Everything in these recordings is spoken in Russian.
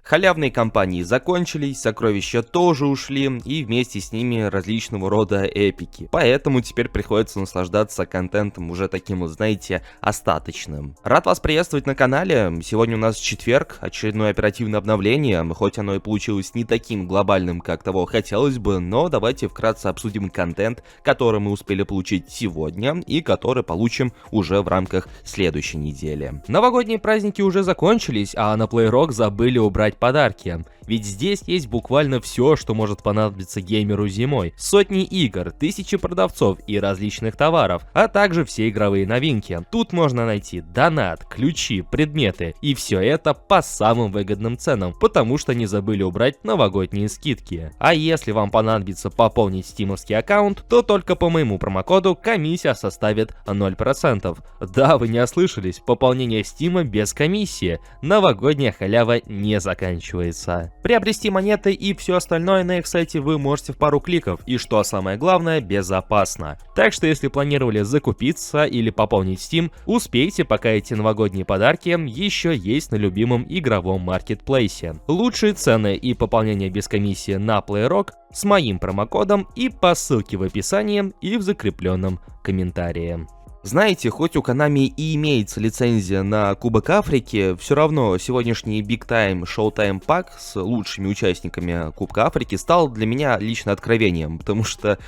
Халявные кампании закончились, сокровища тоже ушли, и вместе с ними различного рода эпики. Поэтому теперь приходится наслаждаться контентом уже таким, вот, знаете, остаточным. Рад вас приветствовать на канале. Сегодня у нас четверг, очередное оперативное обновление, хоть оно и получилось не таким глобальным, как того хотелось бы, но давайте вкратце обсудим контент, который мы успели получить сегодня и который получим уже в рамках следующей недели. Новогодние праздники уже закончились, а на PlayRock забыли убрать подарки. Ведь здесь есть буквально все, что может понадобиться геймеру зимой. Сотни игр, тысячи продавцов и различных товаров, а также все игровые новинки. Тут можно найти донат, ключи, предметы, и все это по самым выгодным ценам, потому что не забыли убрать новогодние скидки. А если вам понадобится пополнить стимовский аккаунт, то только по моему промокоду комиссия составит 0%. Да, вы не ослышались, пополнение стима без комиссии. Новогодняя халява не заканчивается. Приобрести монеты и все остальное на их сайте вы можете в пару кликов, и что самое главное, безопасно. Так что если планировали закупиться или пополнить Steam, успейте, пока эти новогодние подарки еще есть на любимом игровом маркетплейсе. Лучшие цены и пополнение без комиссии на PlayRock с моим промокодом и по ссылке в описании и в закрепленном комментарии. Знаете, хоть у Konami и имеется лицензия на Кубок Африки, все равно сегодняшний Big Time Showtime Pack с лучшими участниками Кубка Африки стал для меня лично откровением, потому что,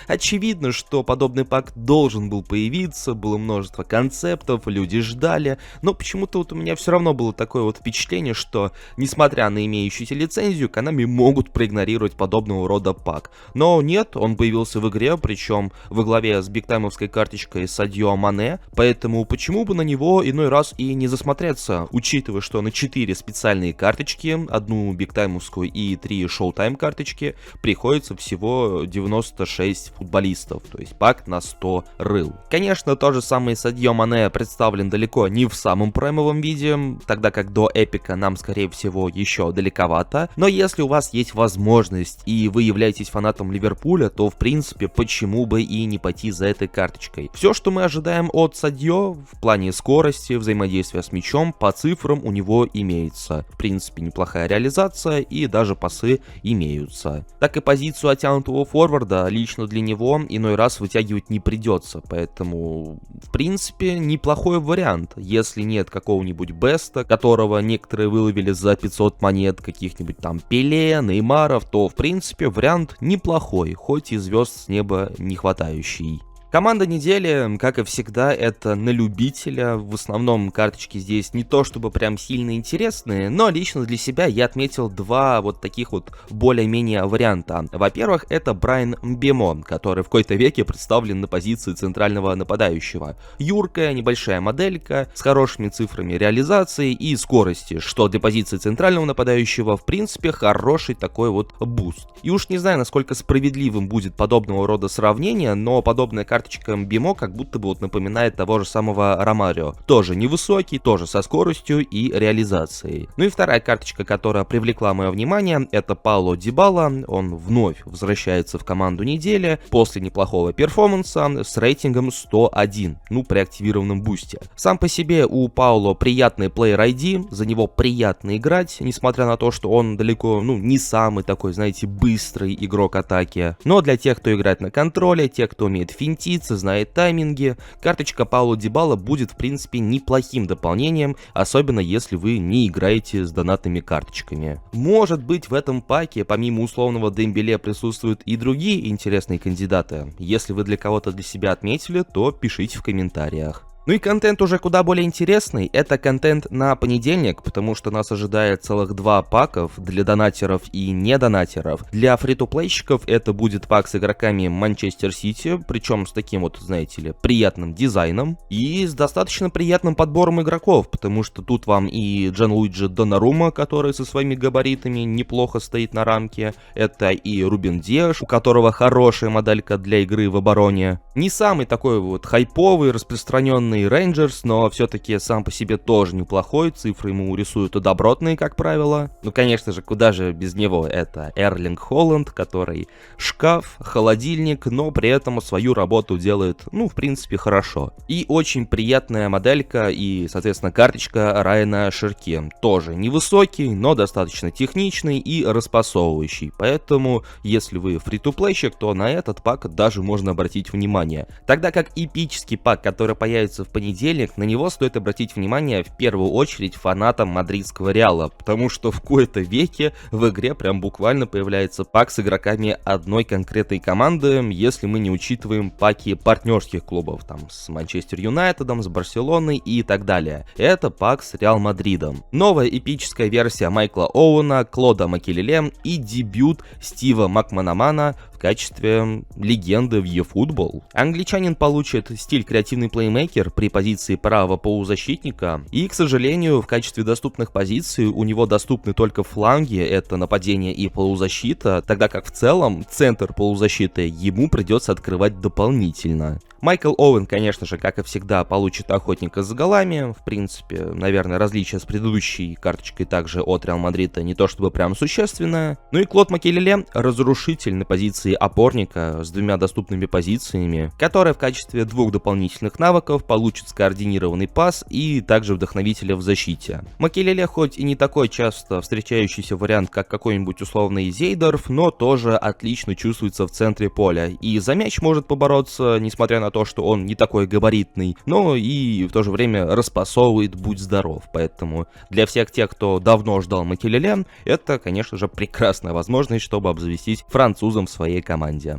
очевидно, что подобный пак должен был появиться, было множество концептов, люди ждали, но почему-то вот у меня все равно было такое вот впечатление, что, несмотря на имеющуюся лицензию, Konami могут проигнорировать подобного рода пак. Но нет, он появился в игре, причем во главе с бигтаймовской карточкой Садио Мане, поэтому почему бы на него иной раз и не засмотреться, учитывая, что на 4 специальные карточки, одну бигтаймовскую и 3 шоутайм карточки, приходится всего 96 футболистов, то есть пак на 100 рыл. Конечно, тот же самый Садио Мане представлен далеко не в самом праймовом виде, тогда как до эпика нам, скорее всего, еще далековато, но если у вас есть возможность и вы являетесь фанатом Ливерпуля, то в принципе почему бы и не пойти за этой карточкой. Все, что мы ожидаем от Садио в плане скорости, взаимодействия с мячом, по цифрам у него имеется. В принципе, неплохая реализация и даже пасы имеются. Так и позицию оттянутого форварда лично для него иной раз вытягивать не придется, поэтому, в принципе, неплохой вариант. Если нет какого-нибудь Беста, которого некоторые выловили за 500 монет, каких-нибудь там Пеле, Неймаров, то, в принципе, вариант неплохой, хоть и звезд с неба не хватающий. Команда недели, как и всегда, это на любителя. В основном карточки здесь не то чтобы прям сильно интересные, но лично для себя я отметил два вот таких вот более-менее варианта. Во-первых, это Брайан Мбемо, который в какой-то веке представлен на позиции центрального нападающего. Юркая, небольшая моделька, с хорошими цифрами реализации и скорости, что для позиции центрального нападающего в принципе хороший такой вот буст. И уж не знаю, насколько справедливым будет подобного рода сравнение, но подобная карточка Мбемо как будто бы вот напоминает того же самого Ромарио. Тоже невысокий, тоже со скоростью и реализацией. Ну и вторая карточка, которая привлекла мое внимание, это Пауло Дибала. Он вновь возвращается в команду недели после неплохого перформанса с рейтингом 101, при активированном бусте. Сам по себе у Пауло приятный плеер ID, за него приятно играть, несмотря на то, что он далеко, не самый такой, знаете, быстрый игрок атаки. Но для тех, кто играет на контроле, тех, кто умеет финтить, знает тайминги, карточка Пауло Дибала будет в принципе неплохим дополнением, особенно если вы не играете с донатными карточками. Может быть, в этом паке помимо условного Дембеле присутствуют и другие интересные кандидаты. Если вы для кого-то для себя отметили, то пишите в комментариях. Ну и контент уже куда более интересный, это контент на понедельник, потому что нас ожидает целых 2 паков для донатеров и недонатеров. Для фри-то-плейщиков это будет пак с игроками Манчестер Сити, причем с таким вот, знаете ли, приятным дизайном и с достаточно приятным подбором игроков, потому что тут вам и Джанлуиджи Донарума, который со своими габаритами неплохо стоит на рамке, это и Рубен Диаш, у которого хорошая моделька для игры в обороне. Не самый такой вот хайповый, распространенный обновленный Рейнджерс, но все-таки сам по себе тоже неплохой, цифры ему рисуют добротные, как правило. Ну, конечно же, куда же без него, это Эрлинг Холланд, который шкаф, холодильник, но при этом свою работу делает, ну, в принципе, хорошо. И очень приятная моделька и, соответственно, карточка Райана Ширки. Тоже невысокий, но достаточно техничный и распасовывающий. Поэтому, если вы фри-то-плейщик, то на этот пак даже можно обратить внимание. Тогда как эпический пак, который появится в понедельник, на него стоит обратить внимание в первую очередь фанатам мадридского Реала, потому что в кои-то веке в игре прям буквально появляется пак с игроками одной конкретной команды, если мы не учитываем паки партнерских клубов, там с Манчестер Юнайтедом, с Барселоной и так далее. Это пак с Реал Мадридом. Новая эпическая версия Майкла Оуэна, Клода Макелеле и дебют Стива Макманамана в качестве легенды в eFootball. Англичанин получит стиль креативный плеймейкер при позиции правого полузащитника, и, к сожалению, в качестве доступных позиций у него доступны только фланги, это нападение и полузащита, тогда как в целом центр полузащиты ему придется открывать дополнительно. Майкл Оуэн, конечно же, как и всегда, получит охотника за голами. В принципе, наверное, различие с предыдущей карточкой также от Реал Мадрида не то чтобы прям существенное. Ну и Клод Макелеле — разрушитель на позиции опорника с двумя доступными позициями, который в качестве двух дополнительных навыков получит скоординированный пас и также вдохновителя в защите. Макелеле хоть и не такой часто встречающийся вариант, как какой-нибудь условный Зейдорф, но тоже отлично чувствуется в центре поля. И за мяч может побороться, несмотря на то, что он не такой габаритный, но и в то же время распасовывает, будь здоров. Поэтому для всех тех, кто давно ждал Макелеле, это, конечно же, прекрасная возможность, чтобы обзавестись французом в своей команде.